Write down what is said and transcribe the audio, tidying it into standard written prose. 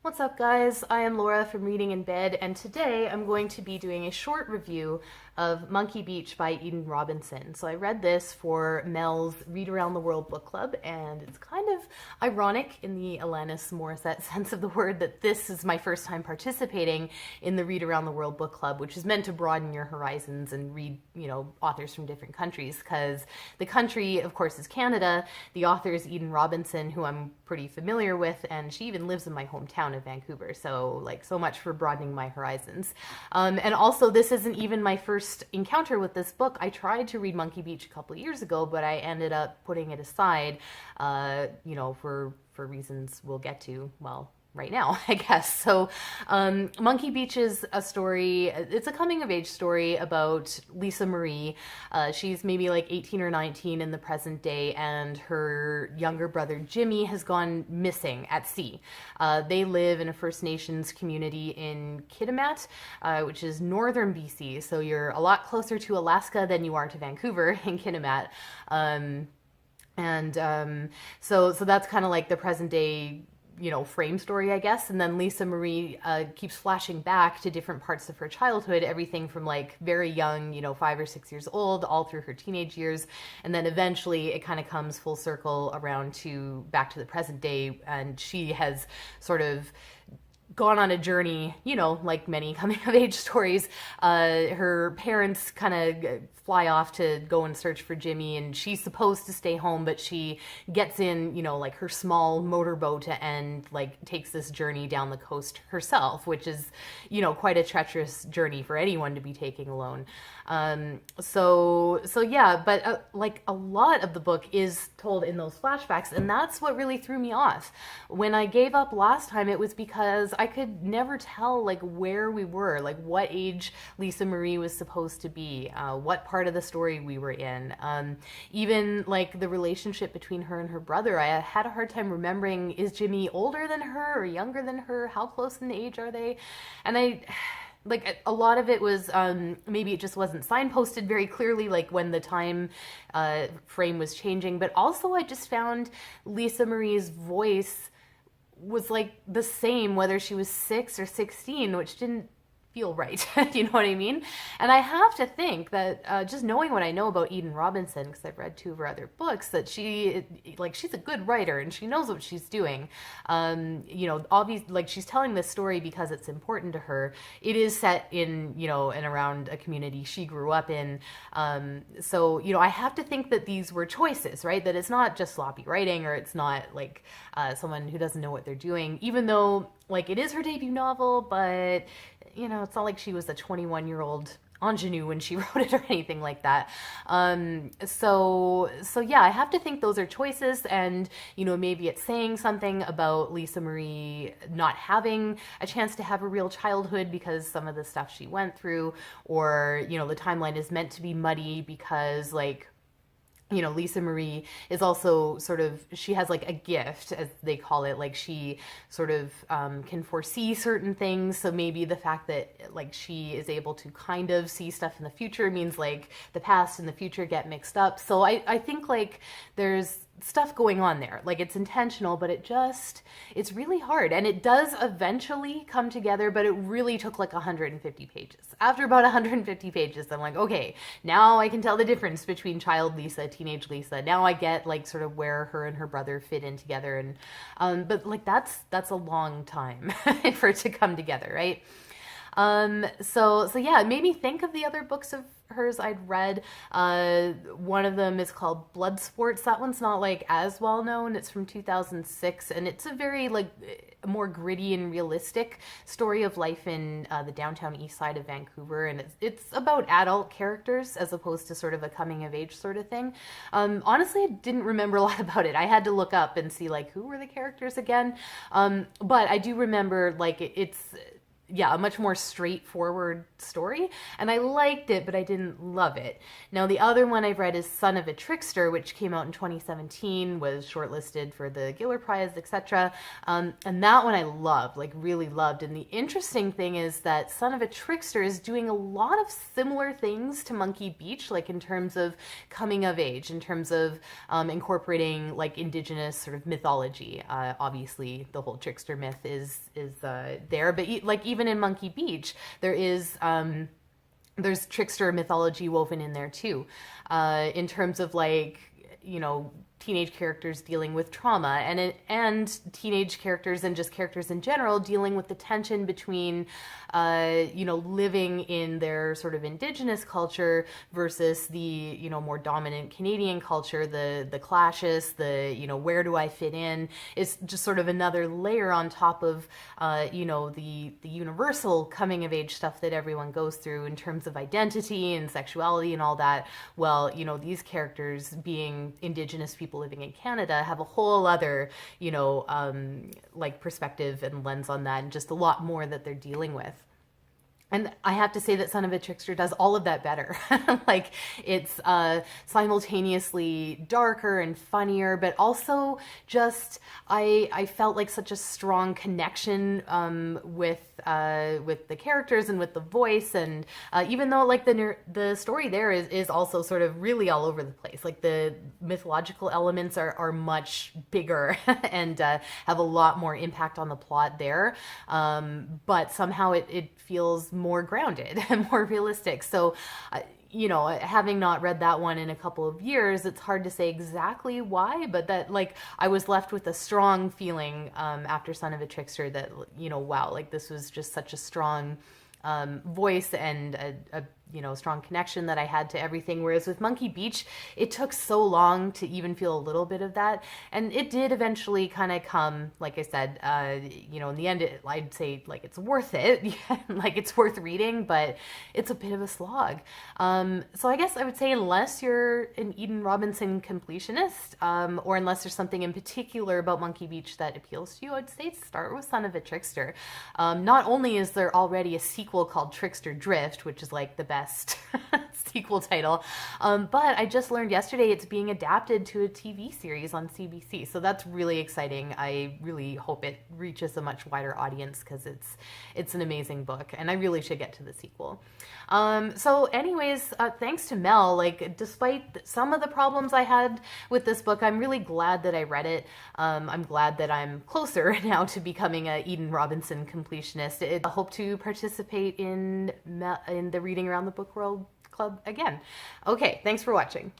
What's up, guys? I am Laura from Reading in Bed, and today I'm going to be doing a short review of Monkey Beach by Eden Robinson. So I read this for Mel's Read Around the World book club, and it's kind of ironic in the Alanis Morissette sense of the word that this is my first time participating in the Read Around the World book club, which is meant to broaden your horizons and read, authors from different countries, because the country, of course, is Canada. The author is Eden Robinson, who I'm pretty familiar with, and she even lives in my hometown of Vancouver, so much for broadening my horizons. And also, this isn't even my first encounter with this book. I tried to read Monkey Beach a couple of years ago, but I ended up putting it aside, for reasons we'll get to, right now, I guess. So Monkey Beach is a story, it's a coming of age story about Lisa Marie. She's maybe like 18 or 19 in the present day, and her younger brother Jimmy has gone missing at sea. They live in a First Nations community in Kitimat, which is northern BC, so you're a lot closer to Alaska than you are to Vancouver in Kitimat. So that's kind of like the present day frame story, I guess. And then Lisa Marie keeps flashing back to different parts of her childhood, everything from like very young, 5 or 6 years old, all through her teenage years. And then eventually it kind of comes full circle around to back to the present day. And she has sort of gone on a journey, like many coming of age stories. Her parents kind of fly off to go and search for Jimmy, and she's supposed to stay home, but she gets in, like her small motorboat and like takes this journey down the coast herself, which is, quite a treacherous journey for anyone to be taking alone. So yeah, but like a lot of the book is told in those flashbacks, and that's what really threw me off. When I gave up last time, it was because I could never tell like where we were, like what age Lisa Marie was supposed to be, what part of the story we were in. Even like the relationship between her and her brother, I had a hard time remembering, is Jimmy older than her or younger than her? How close in age are they? And like a lot of it was maybe it just wasn't signposted very clearly, like when the time frame was changing. But also I just found Lisa Marie's voice was like the same whether she was 6 or 16, which didn't feel right. You know what I mean? And I have to think that just knowing what I know about Eden Robinson, because I've read 2 of her other books, that she's a good writer and she knows what she's doing. Obviously, like she's telling this story because it's important to her. It is set in, and around a community she grew up in. So I have to think that these were choices, right? That it's not just sloppy writing, or it's not like someone who doesn't know what they're doing, even though like it is her debut novel, but it's not like she was a 21-year-old ingenue when she wrote it or anything like that. So yeah, I have to think those are choices, and maybe it's saying something about Lisa Marie not having a chance to have a real childhood because some of the stuff she went through, or the timeline is meant to be muddy because like Lisa Marie is also sort of, she has like a gift, as they call it, like she sort of can foresee certain things. So maybe the fact that like she is able to kind of see stuff in the future means like the past and the future get mixed up. So I think like there's stuff going on there. Like it's intentional, but it's really hard. And it does eventually come together, but it really took like 150 pages. After about 150 pages, I'm like, okay, now I can tell the difference between child Lisa, teenage Lisa. Now I get like sort of where her and her brother fit in together. And, but like that's a long time for it to come together, right? So yeah, it made me think of the other books of hers I'd read. One of them is called Blood Sports. That one's not like as well known. It's from 2006, and it's a very like more gritty and realistic story of life in the downtown east side of Vancouver, and it's about adult characters as opposed to sort of a coming of age sort of thing. Honestly, I didn't remember a lot about it. I had to look up and see like who were the characters again. But I do remember like it's yeah, a much more straightforward story. And I liked it, but I didn't love it. Now, the other one I've read is Son of a Trickster, which came out in 2017, was shortlisted for the Giller Prize, etc. And that one I loved, like really loved. And the interesting thing is that Son of a Trickster is doing a lot of similar things to Monkey Beach, like in terms of coming of age, in terms of incorporating like indigenous sort of mythology. Obviously, the whole trickster myth is there, but like even in Monkey Beach, there is there's trickster mythology woven in there too, in terms of like, you know, teenage characters dealing with trauma, and teenage characters and just characters in general dealing with the tension between you know, living in their sort of indigenous culture versus the, you know, more dominant Canadian culture, the clashes, the, you know, where do I fit in, is just sort of another layer on top of you know, the universal coming of age stuff that everyone goes through in terms of identity and sexuality and all that. Well, you know, these characters, being indigenous people living in Canada, have a whole other, you know, like perspective and lens on that, and just a lot more that they're dealing with. And I have to say that Son of a Trickster does all of that better. Like, it's simultaneously darker and funnier, but also just, I felt like such a strong connection with the characters and with the voice. And even though like the story there is also sort of really all over the place, like the mythological elements are much bigger and have a lot more impact on the plot there. But somehow it feels more grounded and more realistic. So, you know, having not read that one in a couple of years, it's hard to say exactly why, but that, like, I was left with a strong feeling after Son of a Trickster that, you know, wow, like this was just such a strong voice and a you know, strong connection that I had to everything. Whereas with Monkey Beach, it took so long to even feel a little bit of that. And it did eventually kind of come, like I said, you know, in the end, I'd say like it's worth it. Like it's worth reading, but it's a bit of a slog. So I guess I would say unless you're an Eden Robinson completionist, or unless there's something in particular about Monkey Beach that appeals to you, I'd say start with Son of a Trickster. Not only is there already a sequel called Trickster Drift, which is like the best sequel title, but I just learned yesterday it's being adapted to a TV series on CBC, so that's really exciting. I really hope it reaches a much wider audience because it's an amazing book, and I really should get to the sequel. So anyways, thanks to Mel. Like, despite some of the problems I had with this book, I'm really glad that I read it. I'm glad that I'm closer now to becoming a Eden Robinson completionist. I hope to participate in the Reading Around the Book World Club again. Okay, thanks for watching.